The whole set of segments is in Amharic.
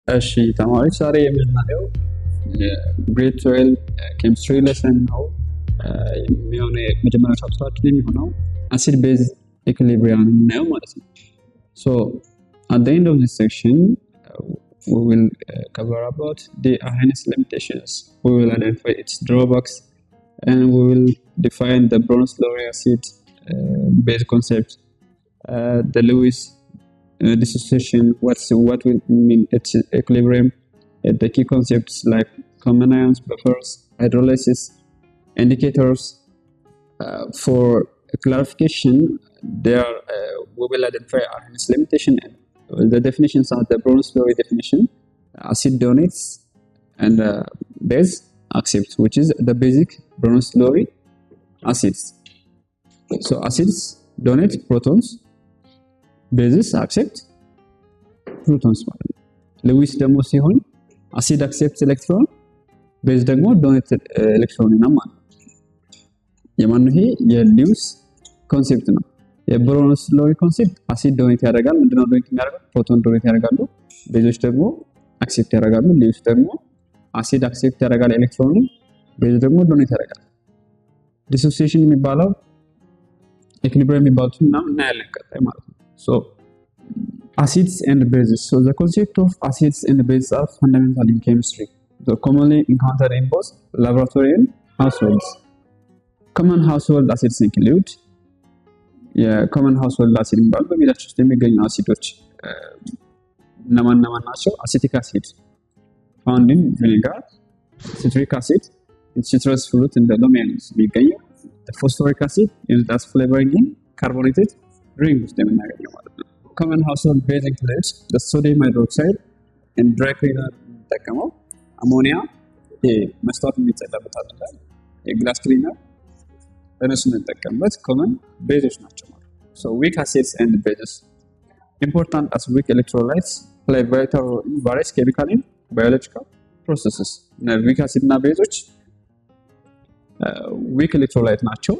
እሺ ተማሪዎች ዛሬ የምናየው ግሬድ 12 ኬሚስትሪ ሌሰን ነው። የሚሆነው የመጀመሪያ ቻፕተራችን የሚሆነው አሲድ ቤዝ ኢኩሊብሪየም ነው ማለት ነው። So at the end of this section we will cover about the Arrhenius limitations. We will identify its drawbacks and we will define the Bronsted-Lowry acid base concept, the Lewis dissociation, what will mean its equilibrium, the key concepts like common ions, buffers, hydrolysis, indicators. For clarification, there we will identify Arrhenius limitation and the definitions are the Bronsted-Lowry definition, acid donates and base accepts, which is the basic Bronsted-Lowry acids. So acids donate protons, bases accept protons ማለት ነው። ሉዊስ ደግሞ ሲሆን አሲድ አክሴፕት ኤሌክትሮን ቤዝ ደግሞ ዶኔት ኤሌክትሮን ነው ማለት ነው። የማን ይሄ የሉዊስ ኮንሴፕት ነው። የብሮንስሎሪ ኮንሴፕት አሲድ ዶኔት ያደርጋል። ምንድነው ዶኔት የሚያደርገው? ፕሮቶን ዶኔት ያደርጋሉ፣ ቤዞች ደግሞ አክሴፕት ያደርጋሉ። ሉዊስ ደግሞ አሲድ አክሴፕት ያደርጋል ኤሌክትሮን፣ ቤዝ ደግሞ ዶኔት ያደርጋል። ዲሶሲዬሽን የሚባለው ኢኩሊብሪየም የሚባሉትን እናያለን ቀጣይ ማለት ነው። So acids and bases. So the concept of acids and bases are fundamental in chemistry. So commonly encountered in both laboratory and households. Common household acids include common household acid የሚባሉ በቤታችን ውስጥ የሚገኙ አሲዶች እነማን ናቸው? አሲቲክ አሲድ found in vinegar, citric acid in citrus fruit and the lemons የሚገኘው the phosphoric acid used as flavoring in carbonated drink ውስጥ የምናገኘው ማለት ነው። common household base includes the sodium hydroxide and dry cleaner የምንጠቀመው አሞኒያ መስታወት የሚጸዳበት አለ የግላስ ክሊነር እነሱ የምንጠቀምበት common bases ናቸው ማለት ነው። So weak acids and bases important as weak electrolytes play vital role in various chemical and biological processes. weak acid እና bases weak electrolyte ናቸው።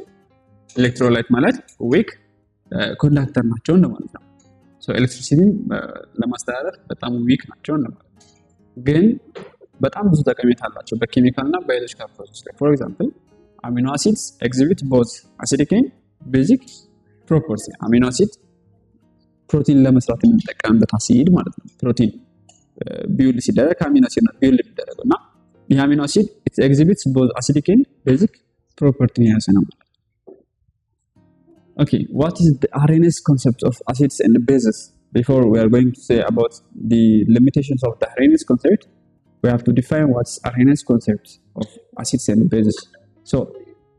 electrolyte ማለት weak ኮንዳክተር ናቸው እንደማለት ነው። ሶ ኤሌክትሪሲቲ ለማስተላለፍ በጣም ዊክ ናቸው እንደማለት ነው። ግን በጣም ብዙ ጠቀሜታ አላቸው በኬሚካል እና ባዮሎጂካል ፕሮሰስ ላይ። ፎር ኤግዛምፕል አሚኖ አሲድስ ኤግዚቢት ቦዝ አሲዲክ ኤንድ ቤዚክ ፕሮፐርቲ። አሚኖ አሲድ ፕሮቲን ለመስራት የምንጠቀምበት አሲድ ማለት ነው። ፕሮቲን ቢውልድ ሲደረግ አሚኖ አሲድ ነው ቢውልድ የሚደረገው እና ይህ አሚኖ አሲድ ኢት ኤግዚቢትስ ቦዝ አሲዲክ ኤንድ ቤዚክ ፕሮፐርቲ ያዘ ነው። Okay, what is the Arrhenius concept of acids and bases? Before we are going to say about the limitations of the Arrhenius concept, we have to define what's Arrhenius concept of acids and bases. So,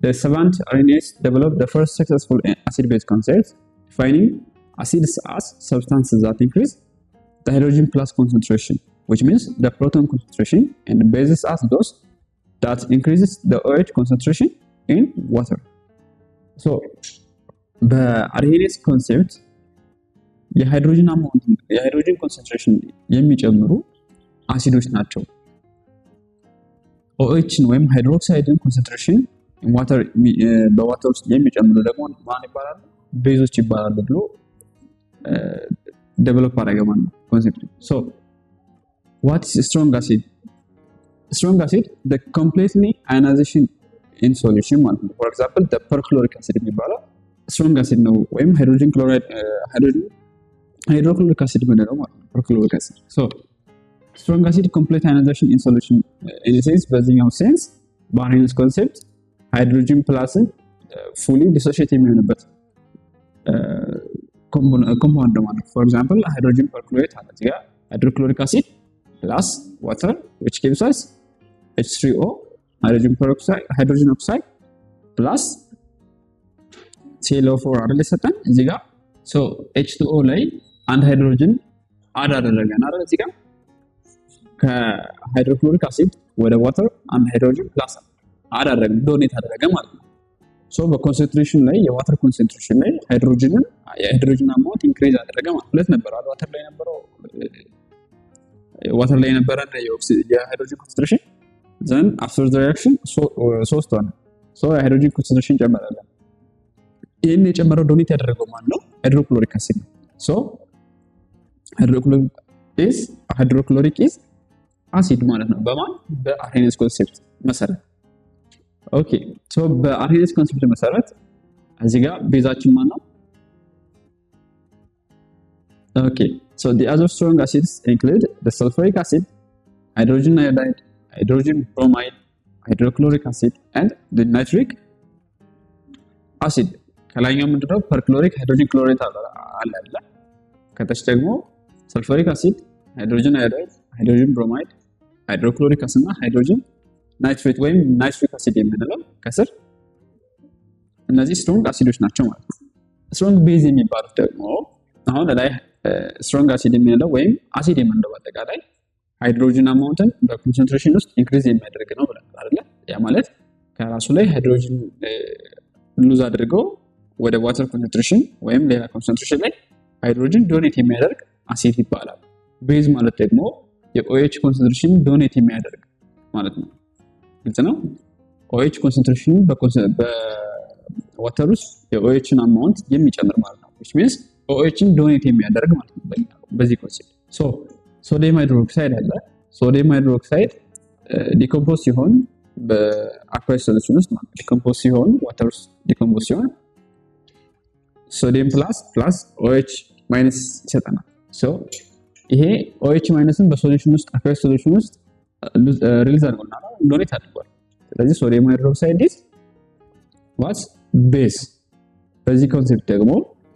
the savant Arrhenius developed the first successful acid-base concept, defining acids as substances that increase the hydrogen plus concentration, which means the proton concentration, and bases as those that increases the OH concentration in water. So, በአርሄኒየስ ኮንሴፕት የሃይድሮጅን ኮንሰንትሬሽን የሚጨምሩ አሲዶች ናቸው። OHን ወይም ሃይድሮክሳይድን ኮንሰንትሬሽን በዋተር ውስጥ የሚጨምሩ ደግሞ ማን ይባላሉ? ቤዞች ይባላሉ ብሎ ዴቨሎፕ አደረገ ማለት ነው ኮንሴፕቱ። ሶ what is strong acid? Strong acid the completely ionization in solution ማለት ነው። for example the perchloric acid የሚባለው ስትሮንግ አሲድ ነው ወይም ሃይድሮጅን ክሎራይድ ሃይድሮክሎሪክ አሲድ ምንለው ማለት ነው። ፐርክሎሪክ አሲድ ሶ ስትሮንግ አሲድ ኮምፕሊት አዮናይዜሽን ኢን ሶሉሽን ኢን ሴንስ በዚህኛው ሴንስ በአርሄኒየስ ኮንሴፕት ሃይድሮጅን ፕላስ ፉሊ ዲሶሺየት የሚሆንበት ኮምፓውንድ ማለት ነው። ፎር ኤግዛምፕል ሃይድሮጅን ፐርክሎሬት አለ እዚህ ጋር ሃይድሮክሎሪክ አሲድ ፕላስ ዋተር which gives us H3O ሃይድሮጅን ኦክሳይድ ፕላስ ClO4 አይደል ሰጠን እዚህ ጋር ሶ H2O ላይ አንድ ሃይድሮጅን አድ አደረገን አይደል እዚህ ጋር ከሃይድሮክሎሪክ አሲድ ወደ ዋተር አንድ ሃይድሮጅን ፕላስ አድ አደረገን ዶኔት አደረገ ማለት ነው። ሶ በኮንሰንትሬሽን ላይ የዋተር ኮንሰንትሬሽን ላይ የሃይድሮጅን አማውንት ኢንክሪዝ አደረገ ማለት ሁለት ነበር አይደል ዋተር ላይ ነበረን የሃይድሮጅን ኮንሰንትሬሽን ዘን አፍተር ዘ ሪአክሽን ሶስት ሆነ ሶ የሃይድሮጅን ኮንሰንትሬሽን ጨመረልን። ይሄን የጨመረው ዶኔት ያደረገው ማን ነው? ሃይድሮክሎሪክ አሲድ ነው። ሶ is hydrochloric is acid ማለት ነው በማን በአርሄኒየስ ኮንሴፕት መሰረት ኦኬ ሶ በአርሄኒየስ ኮንሴፕት መሰረት እዚህ ጋር ቤዛችን ማን ነው ኦኬ so the other strong acids include the sulfuric acid hydrogen iodide hydrogen bromide hydrochloric acid and the nitric acid ከላይኛው ምንድነው perchloric hydrogen chloride አለ አይደል ከታች ደግሞ sulfuric acid hydrogen iodide hydrogen bromide hydrochloric acid እና hydrogen nitrate ወይም nitric acid የምንለው ከስር እነዚህ strong acids ናቸው ማለት ነው strong base የሚባሉት ደግሞ አሁን ላይ strong acid የምንለው ወይም acid የምንለው አጠቃላይ ሃይድሮጅን አማውንትን በኮንሰንትሬሽን ውስጥ ኢንክሪዝ የሚያደርግ ነው ብለናል አይደል ያ ማለት ከራሱ ላይ ሃይድሮጅን ሉዝ አድርገው ወደ ዋተር ኮንሰንትሬሽን ወይም ሌላ ኮንሰንትሬሽን ላይ ሃይድሮጅን ዶኔት የሚያደርግ አሲድ ይባላል ቤዝ ማለት ደግሞ የኦኤች ኮንሰንትሬሽን ዶኔት የሚያደርግ ማለት ነው ግልጽ ነው ኦኤች ኮንሰንትሬሽን በዋተር ውስጥ የኦኤችን አማውንት የሚጨምር ማለት ነው which means ኦኤችን ዶኔት የሚያደርግ ማለት ነው በዚህ ኮንሰፕት ሶ ሶዲየም ሃይድሮክሳይድ አለ ሶዲየም ሃይድሮክሳይድ ዲኮምፖዝ ሲሆን በአኩወስ ሶሉሽን ውስጥ ማለት ዲኮምፖዝ ሲሆን ዋተር ውስጥ ዲኮምፖዝ ሲሆን ሶዲየም ፕላስ OH ማይነስ ይሰጠናል ሶ ይሄ OH ማይነስን በሶሉሽን ውስጥ አኩወስ ሶሉሽን ውስጥ ሪሊዝ አድርጎናል ዶኔት አድርጓል ስለዚህ ሶዲየም ሃይድሮክሳይድ is what base በዚህ ኮንሰፕት ደግሞ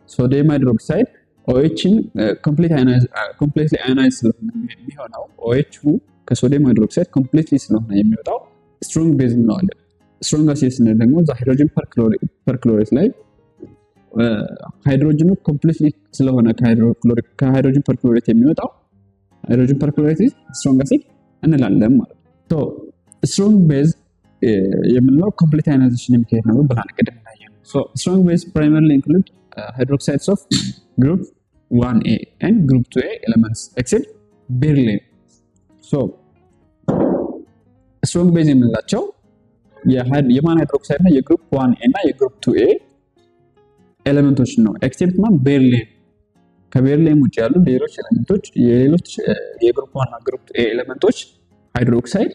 ሶዲየም ሃይድሮክሳይድ OHን completely ionized ስለሆነ የሚሆነው OH ከሶዲየም ሃይድሮክሳይድ completely ስለሆነ የሚወጣው strong base እንለዋለን strong acid ስንል ደግሞ ሃይድሮጅን ፐርክሎሬት ላይ ሃይድሮጅኑ completely ስለሆነ ከሃይድሮጅን ፐርክሎሬት የሚወጣው ሃይድሮጅን ፐርክሎሬት strong acid እንላለን ማለት ነው so strong base የምንለው complete ionization የሚካሄድ ነው ብለን ቀደም እናያለን so strong base primarily include hydroxides of group 1A and group 2A elements except beryllium so strong base የምንላቸው የማን ሃይድሮክሳይድ እና የግሩፕ 1A እና የግሩፕ 2A ኤሌመንቶች ነው except beryllium ከቤርሊየም ውጭ ያሉ ሌሎች ኤሌመንቶች የግሩፕ 1 እና ግሩፕ 2A ኤሌመንቶች ሃይድሮክሳይድ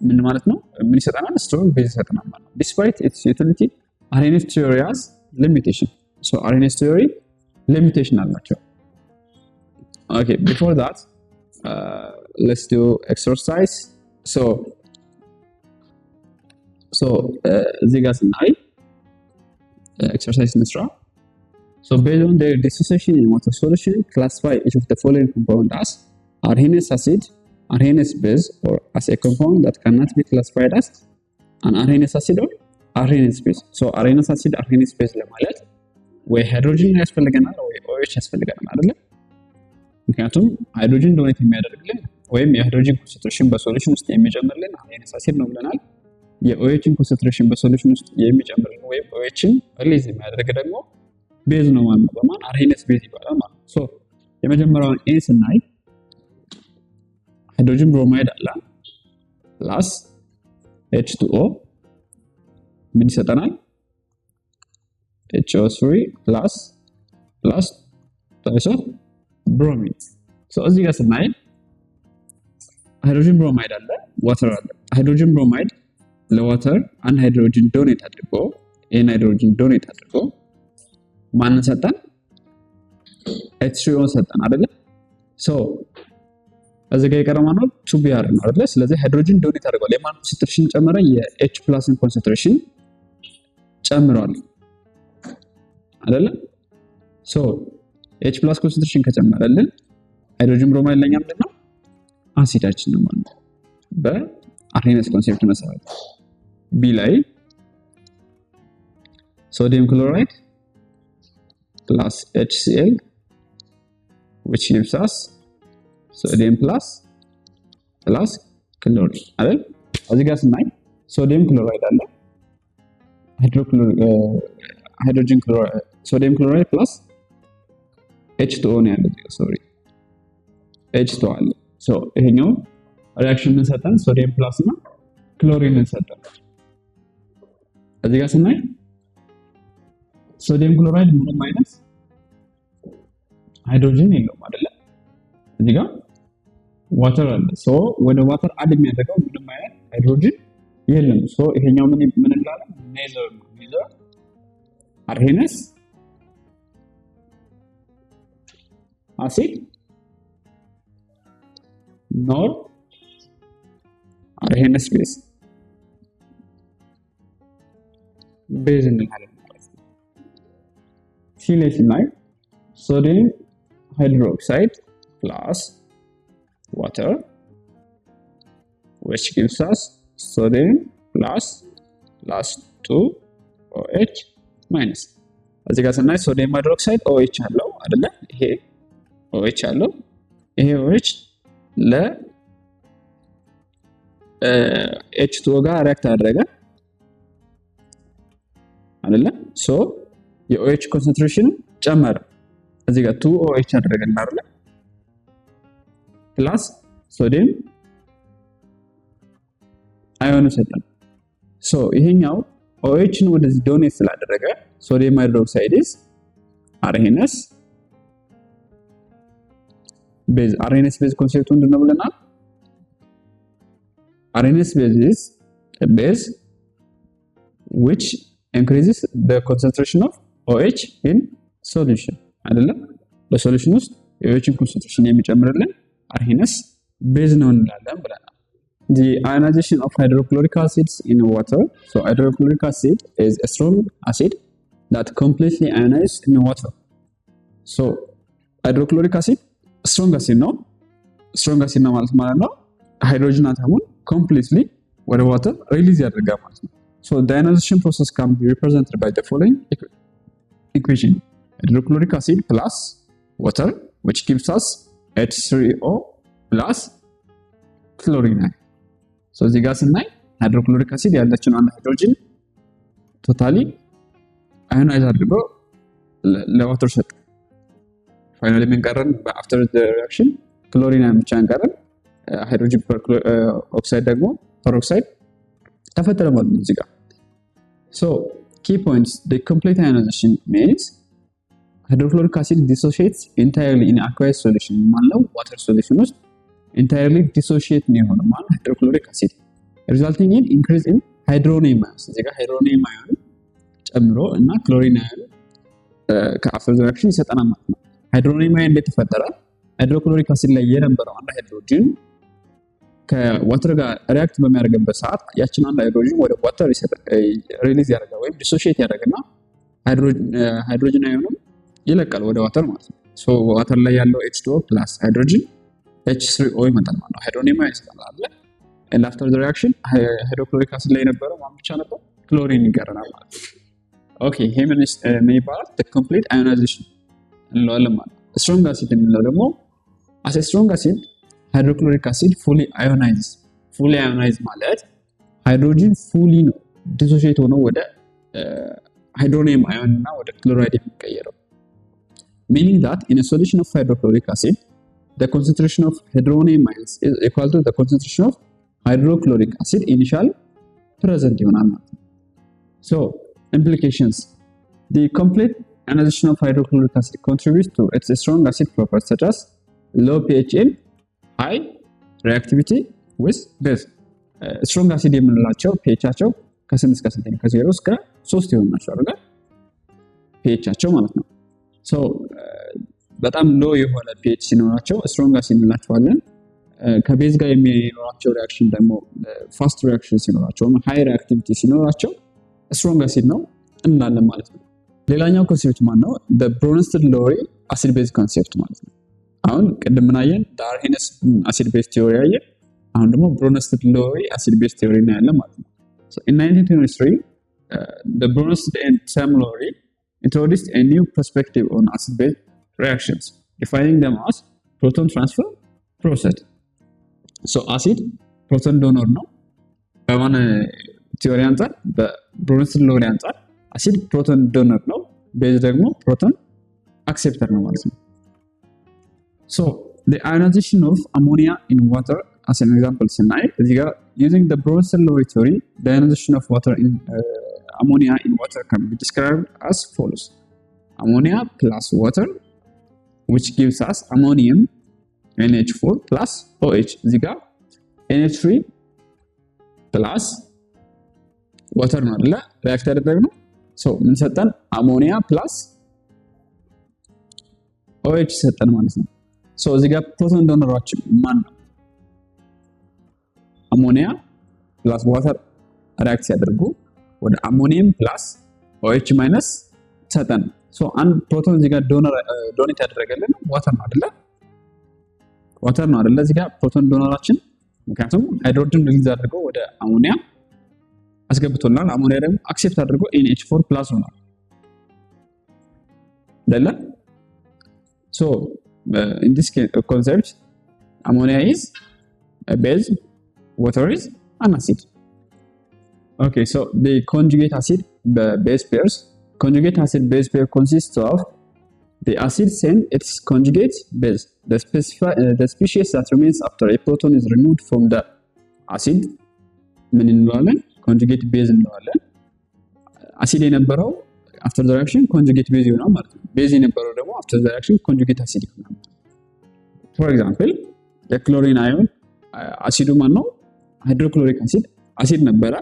ምን ማለት ነው ምን ይሰጣናል strong base ይሰጣናል ማለት ነው despite its utility Arrhenius theory has limitation so Arrhenius theory limitation አላቸው okay before that let's do exercise so እዚህ ጋር ስናይ exercise እንስራ so based on their dissociation in water solution classify each of the following compound as Arrhenius acid Arrhenius base or as a compound that cannot be classified as an Arrhenius acid or Arrhenius base so Arrhenius acid Arrhenius base ለማለት ወይ ሃይድሮጅን ያስፈልገናል ወይ OH ያስፈልገናል አይደል ምክንያቱም ሃይድሮጅን ዶኔት የሚያደርግልን ወይም የሃይድሮጅን ኮንሰንትሬሽን በሶሉሽን ውስጥ የሚጨምርልን አርሄኒየስ አሲድ ነው ብለናል የኦኤችን ኮንሰንትሬሽን በሶሉሽን ውስጥ የሚጨምርልን ወይም ኦኤችን ሪሊዝ የሚያደርግ ደግሞ ቤዝ ነው ማለት ነው በማን አርሄኒየስ ቤዝ ይባላል ማለት ነው ሶ የመጀመሪያውን ኤ ስናይ ሃይድሮጅን ብሮማይድ አለ ፕላስ H2O ምን ይሰጠናል HO3 plus twice of bromine so እዚህ ጋር ስናይ ሃይድሮጅን ብሮማይድ አለ ዋተር አለ ሃይድሮጅን ብሮማይድ ለዋተር አንድ ሃይድሮጅን ዶኔት አድርጎ ኤን ሃይድሮጅን ዶኔት አድርጎ ማንን ሰጠን H3O ሰጠን አይደል so እዚህ ጋር የቀረው ማለት 2Br ነው አይደል ስለዚህ ሃይድሮጅን ዶኔት አድርጓል የማን ኮንሰንትሬሽን ጨመረ የH+ ኮንሰንትሬሽን ጨምሯል አይደለ so H+ ኮንሰንትሬሽን ከጨመረልን ሃይድሮጅን ብሮማይድ ለኛ ምንድነው አሲዳችን ነው ማለት ነው በአርሄኒየስ ኮንሴፕት መሰረት B ላይ ሶዲየም ክሎራይድ plus HCl which gives us sodium plus chlorine አይደል እዚህ ጋር ስናይ ሶዲየም ክሎራይድ አለ ሃይድሮጅን ክሎራይድ ሶዲየም ክሎራይድ plus H2O ነው ያለው H2O አለ so ይሄኛው ሪአክሽን እንሰጣን ሶዲየም ፕላስ እና ክሎሪን እንሰጣን እዚህ ጋር ስናይ ሶዲየም ክሎራይድ ምንም አይነት ሃይድሮጅን የለውም አይደለ እዚህ ጋር ዋተር አለ። ሶ ወደ ዋተር አድ የሚያደርገው ምንም አይነት ሃይድሮጅን የለም። ሶ ይሄኛው ምን እንላለን? ኔዘር ነው። ኔዘር አርሄነስ አሲድ ኖር አርሄነስ ቤዝ እንላለን ማለት ነው። ሲ ላይ ስናይ ሶዲየም ሃይድሮክሳይድ plus water which gives us sodium plus 2OH minus እዚህ ጋር ስናይ ሶዲየም ሃይድሮክሳይድ OH አለው አይደለ? ይሄ OH አለው። ይሄ OH ለ H2O ጋር ሪአክት አደረገ አይደለ? ሶ የOH ኮንሰንትሬሽን ጨመረ። እዚህ ጋር 2OH አደረገን አይደለ? ፕላስ ሶዲየም አዮን ሰጠን። ሶ ይሄኛው OH ነው ወደዚህ ዶኔት ስላደረገ ሶዲየም ሃይድሮክሳይድ ኢዝ አርሄነስ ቤዝ። አርሄነስ ቤዝ ኮንሴፕቱ ምንድነው ብለናል? አርሄነስ ቤዝ ኢዝ a base which increases the concentration of OH in solution አይደለ? በሶሉሽን ውስጥ የOH ኮንሰንትሬሽን የሚጨምርልን አርሄነስ ቤዝ ነው እንላለን ብለናል። The ionization of hydrochloric acids in water. So hydrochloric acid is a strong acid that completely ionizes in water. So hydrochloric acid strong acid ነው። strong acid ነው ማለት ነው ሃይድሮጅን አተሙን completely ወደ water ሪሊዝ ያደርጋል ማለት ነው። So the ionization process can be represented by the following equation. Hydrochloric acid plus water which gives us H3O plus chlorine. So እዚህ ጋር ስናይ ሃይድሮክሎሪክ አሲድ ያለችን አንድ ሃይድሮጅን ቶታሊ አዮናይዝ አድርጎ ለዋተር ሰጠ። ፋይናሊ ምን ቀረን? በአፍተር ዘ ሪአክሽን ክሎሪን ብቻ ቀረን። ሃይድሮጅን ኦክሳይድ ደግሞ ፐሮክሳይድ ተፈጠረ ማለት ነው እዚህ ጋር። So key points, the complete ionization means hydrochloric acid dissociates entirely in aqueous solution ማለት ነው water solution ውስጥ entirely dissociate ነው የሆነው ማለት hydrochloric acid resulting in increase in hydronium ions እዚህ ጋር hydronium ion ጨምሮ እና chlorine ion ከአፍተር ሪአክሽን ይሰጠናል ማለት ነው። hydronium ion እንዴት ይፈጠራል? hydrochloric acid ላይ የነበረው አንድ ሃይድሮጅን ከዋተር ጋር ሪአክት በሚያደርግበት ሰዓት ያችን አንድ ሃይድሮጅን ወደ ዋተር ሪሊዝ ያደርጋል ወይም ዲሶሺየት ያደርግና ሃይድሮጅን አዮኑን ይለቃል ወደ ዋተር ማለት ነው። ሶ ዋተር ላይ ያለው H2O plus ሃይድሮጅን H3O ይመጣል ማለት ነው። ሃይድሮኒየም አይሰጣል አይደል? and after the reaction ሃይድሮክሎሪክ አሲድ ላይ የነበረው ማን ብቻ ነበር? ክሎሪን ይቀረናል ማለት ነው። ኦኬ ይሄ ምን ይባላል? the complete ionization እንለዋለን ማለት ነው። strong acid የምንለው ደግሞ as a strong acid hydrochloric acid fully ionizes. fully ionized ማለት ሃይድሮጅን fully ነው ዲሶሺየት ሆኖ ወደ ሃይድሮኒየም አዮን እና ወደ ክሎራይድ የሚቀየረው meaning that in a solution of hydrochloric acid the concentration of hydronium ions is equal to the concentration of hydrochloric acid initial present ይሆናል ማለት ነው። So implications, the complete ionization of hydrochloric acid contributes to its strong acid properties such as low pH and high reactivity with base. strong acid የምንላቸው pHአቸው ከ8 እስከ 8 ከ0 እስከ 3 ይሆን ናቸው አይደል? pHአቸው ማለት ነው። So በጣም ሎ የሆነ pH ሲኖራቸው strong acid እንላቸዋለን። ከቤዝ ጋር የሚኖራቸው ሪአክሽን ደግሞ ፋስት ሪአክሽን ሲኖራቸው ሃይ ሪአክቲቪቲ ሲኖራቸው strong acid ነው እንላለን ማለት ነው። ሌላኛው ኮንሴፕት ማን ነው? the Bronsted-Lowry acid base concept ማለት ነው። አሁን ቅድም ምን አየን? አርሄነስ acid base theory አየን። አሁን ደግሞ Bronsted-Lowry acid base theory ነው ያለ ማለት ነው። So in 1923 the Bronsted and Sam-Lowry introduced a new perspective on acid base reactions, defining them as proton transfer process. So acid proton donor ነው በማን ቲዮሪ አንፃር? በብሮንስቴድ-ሎሪ አንፃር አሲድ ፕሮቶን ዶነር ነው፣ ቤዝ ደግሞ ፕሮቶን አክሴፕተር ነው ማለት ነው። So the ionization of ammonia in water as an example ስናይ እዚህ ጋር using the Bronsted-Lowry theory the ionization of water in ammonia in water can be described as follows: ammonia plus water which gives us ammonium NH4 plus OH እዚህ ጋር NH3 plus water ነው አይደለ ሪአክት ያደረግነው ሶ ምን ሰጠን አሞኒያ plus OH ሰጠን ማለት ነው ሶ እዚህ ጋር ፕሮቶን ዶነራችን ማን ነው አሞኒያ plus water ሪአክት ሲያደርጉ ወደ አሞኒየም plus OH minus ሰጠን ሶ አንድ ፕሮቶን እዚህ ጋር ዶኔት ያደረገልን ዋተር ነው አይደለ እዚህ ጋር ፕሮቶን ዶነራችን ምክንያቱም ሃይድሮጅን ሪሊዝ አድርገው ወደ አሞኒያ አስገብቶናል አሞኒያ ደግሞ አክሴፕት አድርጎ NH4 plus ሆኗል አይደለ so in this concept ammonia is a base water is an acid okay so the conjugate acid base pairs conjugate acid base pair consists of the acid and its conjugate base the species that remains after a proton is removed from the acid ምን እንለዋለን conjugate base እንለዋለን acid የነበረው after the reaction conjugate base ይሆናል ማለት ነው base የነበረው ደግሞ after the reaction conjugate acid ይሆናል for example የክሎሪን አዮን አሲዱ ማን ነው ሃይድሮክሎሪክ አሲድ ነበረ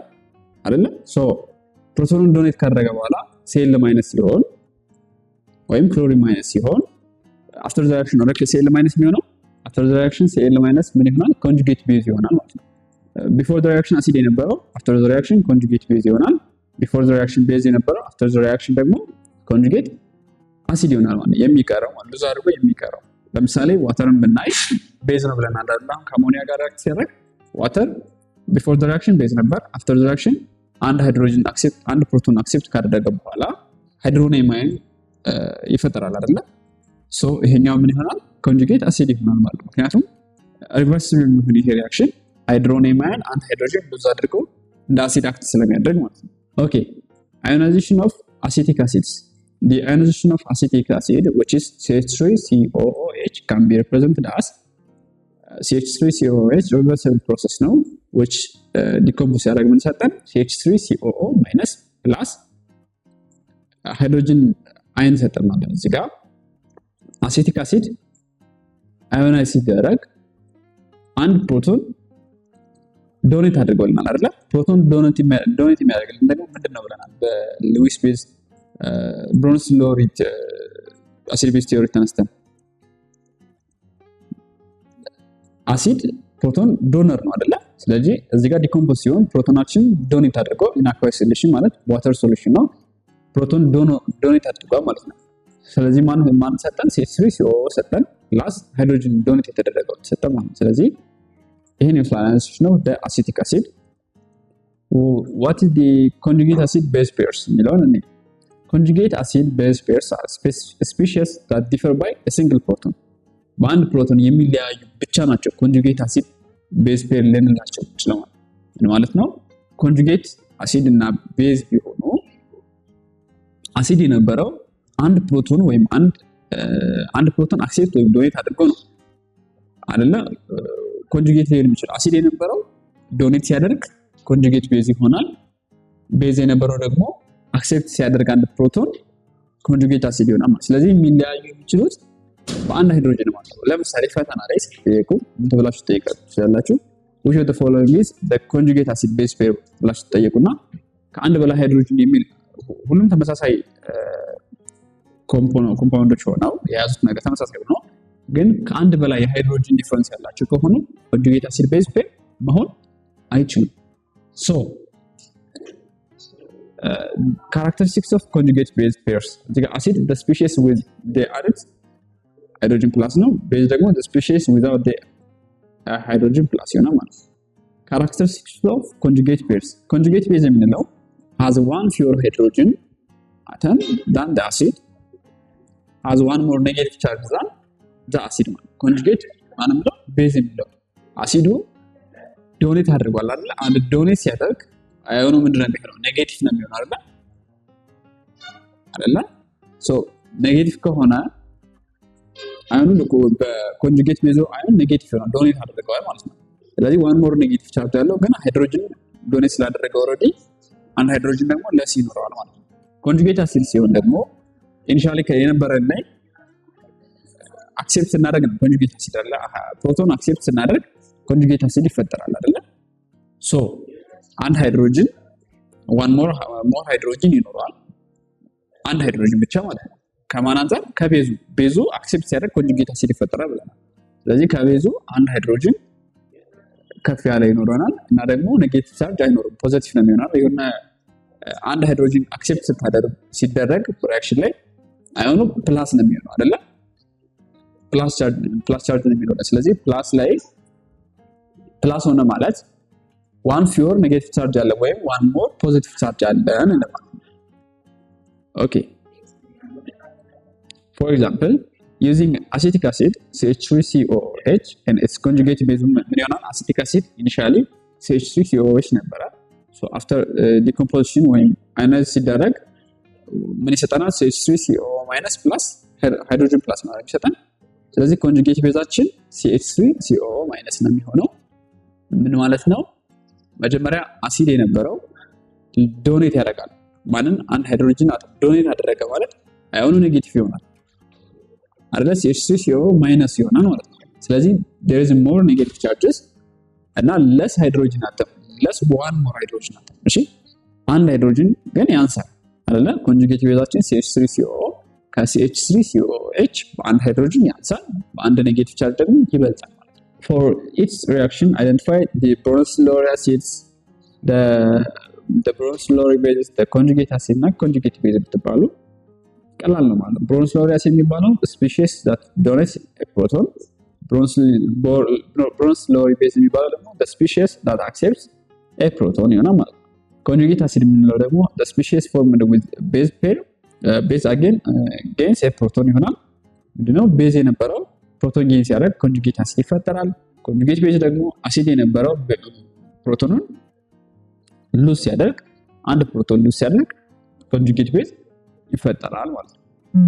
አይደለ so ፕሮቶኑን ዶኔት ካደረገ በኋላ ሴል ማይነስ ሲሆን ወይም ክሎሪን ማይነስ ሲሆን after the reaction ኦሬክ ሴል ማይነስ የሚሆነው after the reaction ሴል ማይነስ ምን ይሆናል conjugate base ይሆናል ማለት ነው before the reaction acid የነበረው after the reaction conjugate base ይሆናል before the reaction base የነበረው after the reaction ደግሞ conjugate acid ይሆናል ማለት የሚቀረው ማለት ብዙ አድርጎ የሚቀረው ለምሳሌ ዋተርን ብናይ ቤዝ ነው ብለን አንዳንድ ከአሞኒያ ጋር ሪአክት ሲያደርግ ዋተር before the reaction base ነበር after the reaction አንድ ሃይድሮጅን አክሴፕት አንድ ፕሮቶን አክሴፕት ካደረገ በኋላ ሃይድሮኒየም አየን ይፈጠራል አይደለ ሶ ይሄኛው ምን ይሆናል ኮንጁጌት አሲድ ይሆናል ማለት ነው ምክንያቱም ሪቨርሲብል የሚሆን ይሄ ሪአክሽን ሃይድሮኒየም አየን አንድ ሃይድሮጅን ብዙ አድርገው እንደ አሲድ አክት ስለሚያደርግ ማለት ነው ኦኬ ionization of acetic acids the ionization of acetic acid which is CH3COOH can be represented as CH3COOH reversible process now which decompose ያደርግ ምን ሰጠን CH3COO minus plus ሃይድሮጅን አየን ሰጠን ማለት ነው እዚህ ጋር አሴቲክ አሲድ አዮናይዝ ሲደረግ አንድ ፕሮቶን ዶኔት አድርጎልናል አይደለ ፕሮቶን ዶኔት የሚያደርግልን ደግሞ ምንድነው ብለናል በሉዊስ ቤዝ ብሮንስ ሎሪት አሲድ ቤዝ ቲዮሪ ተነስተን አሲድ ፕሮቶን ዶነር ነው አይደለ ስለዚህ እዚህ ጋር ዲኮምፖዝ ሲሆን ፕሮቶናችን ዶኔት አድርጎ ኢን አኳየስ ሶሉሽን ማለት ዋተር ሶሉሽን ነው ፕሮቶን ዶኔት አድርጓል ማለት ነው ስለዚህ ማን ሰጠን CH3CO ሰጠን ፕላስ ሃይድሮጅን ዶኔት የተደረገው ሰጠን ማለት ነው ስለዚህ ይሄን ኢንፍሉዌንስ ነው the acetic acid what is the conjugate acid base pairs የሚለውን እኔ conjugate acid base pairs are species that differ by a single proton በአንድ ፕሮቶን የሚለያዩ ብቻ ናቸው conjugate acid base pair ልንላቸው ይችላል ማለት ነው conjugate acid እና base ቢሆኑ አሲድ የነበረው አንድ ፕሮቶን ወይም አንድ ፕሮቶን አክሴፕት ወይም ዶኔት አድርጎ ነው አይደለ ኮንጁጌት ሊሆን ይችላል አሲድ የነበረው ዶኔት ሲያደርግ ኮንጁጌት ቤዝ ይሆናል ቤዝ የነበረው ደግሞ አክሴፕት ሲያደርግ አንድ ፕሮቶን ኮንጁጌት አሲድ ይሆናል ማለት ስለዚህ የሚለያዩ የሚችሉት በአንድ ሃይድሮጅን ማለት ነው ለምሳሌ ፈተና ላይ ሲጠየቁ ምን ተብላችሁ ትጠይቃላችሁ which of the following is the conjugate acid base pair ብላችሁ ትጠየቁና ከአንድ በላይ ሃይድሮጅን የሚል ሁሉም ተመሳሳይ ኮምፓውንዶች ሆነው የያዙት ነገር ተመሳሳይ ሆነው ግን ከአንድ በላይ የሃይድሮጅን ዲፈረንስ ያላቸው ከሆኑ ኮንጁጌት አሲድ ቤዝ ፔር መሆን አይችልም so characteristics of conjugate base pairs the acid the species with the added hydrogen plus ነው base ደግሞ the species without the hydrogen plus ይሆናል ማለት characteristics of conjugate pairs conjugate base የምንለው has one fewer hydrogen atom than the acid has one more negative charge than the acid ማለት conjugate ማለት ነው ቤዝ የሚለው አሲዱ ዶኔት አድርጓል አይደል አንድ ዶኔት ሲያደርግ አዮኑ ምንድነው የሚሆነው ኔጌቲቭ ነው የሚሆነው አይደል ሶ ኔጌቲቭ ከሆነ አዮኑ በኮንጁጌት ቤዙ አዮን ኔጌቲቭ ነው ዶኔት አድርገዋል ማለት ነው ስለዚህ ዋን ሞር ኔጌቲቭ ቻርጅ ያለው ግን ሃይድሮጅን ዶኔት ስላደረገ ኦሬዲ አንድ ሃይድሮጅን ደግሞ ለስ ይኖረዋል ማለት ነው ኮንጁጌት አሲድ ሲሆን ደግሞ ኢኒሻሊ ከነበረን ላይ አክሴፕት ስናደርግ ነው ኮንጁጌት አሲድ አለ። ፕሮቶን አክሴፕት ስናደርግ ኮንጁጌት አሲድ ይፈጠራል አይደለ? ሶ አንድ ሃይድሮጅን ዋን ሞር ሃይድሮጅን ይኖረዋል። አንድ ሃይድሮጅን ብቻ ማለት ነው። ከማን አንፃር? ከቤዙ። ቤዙ አክሴፕት ሲያደርግ ኮንጁጌት አሲድ ይፈጠራል ብለናል። ስለዚህ ከቤዙ አንድ ሃይድሮጅን ከፍ ያለ ይኖረናል እና ደግሞ ኔጌቲቭ ቻርጅ አይኖርም፣ ፖዚቲቭ ነው የሚሆነው። የሆነ አንድ ሃይድሮጅን አክሴፕት ሲደረግ ሪአክሽን ላይ አይሆኑ ፕላስ ነው የሚሆነው አይደለ? ፕላስ ቻርጅ ነው የሚሆነው። ስለዚህ ፕላስ ላይ ፕላስ ሆነ ማለት ዋን ፊዮር ኔጌቲቭ ቻርጅ አለ ወይም ዋን ሞር ፖዚቲቭ ቻርጅ አለን እንደማለት ነው። ኦኬ ፎር ኤግዛምፕል using acetic acid CH3COOH and its conjugate base ምን ይሆናል? acetic acid initially CH3COOH ነበረ። so after decomposition ወይም አዮናይዝ ሲደረግ ምን ይሰጠናል? CH3CO- plus ሃይድሮጅን ፕላስ ማለት ይሰጠን። ስለዚህ ኮንጁጌት ቤዛችን CH3CO- ነው የሚሆነው። ምን ማለት ነው? መጀመሪያ አሲድ የነበረው ዶኔት ያደርጋል። ማንን? አንድ ሃይድሮጅን አተም ዶኔት አደረገ ማለት አዮኑ ኔጌቲቭ ይሆናል አይደለ? CH3CO- ይሆናል ማለት ነው። ስለዚህ there is more negative charges እና less ሃይድሮጅን አተም less one more ሃይድሮጅን አተም። እሺ አንድ ሃይድሮጅን ግን ያንሳል አይደለ? ኮንጁጌት ቤዛችን CH3CO ከCH3COOH በአንድ ሃይድሮጅን ያንሳል፣ በአንድ ኔጌቲቭ ቻርጅ ደግሞ ይበልጣል ማለት ነው። For each reaction identify the Brunelleschi acids, the Brunelleschi bases, the conjugate acid እና conjugate base ብትባሉ ቀላል ነው ማለት ነው። Brunelleschi acid የሚባለው species that donates a proton, Brunelleschi base የሚባለው ደግሞ the species that accepts a proton ይሆናል ማለት ነው። conjugate acid የምንለው ደግሞ the species formed with base pair ቤዝ አጌን ጌንስ ፕሮቶን ይሆናል። ምንድነው? ቤዝ የነበረው ፕሮቶን ጌን ሲያደርግ ኮንጁጌት አሲድ ይፈጠራል። ኮንጁጌት ቤዝ ደግሞ አሲድ የነበረው ፕሮቶኑን ሉዝ ሲያደርግ፣ አንድ ፕሮቶን ሉዝ ሲያደርግ ኮንጁጌት ቤዝ ይፈጠራል ማለት ነው።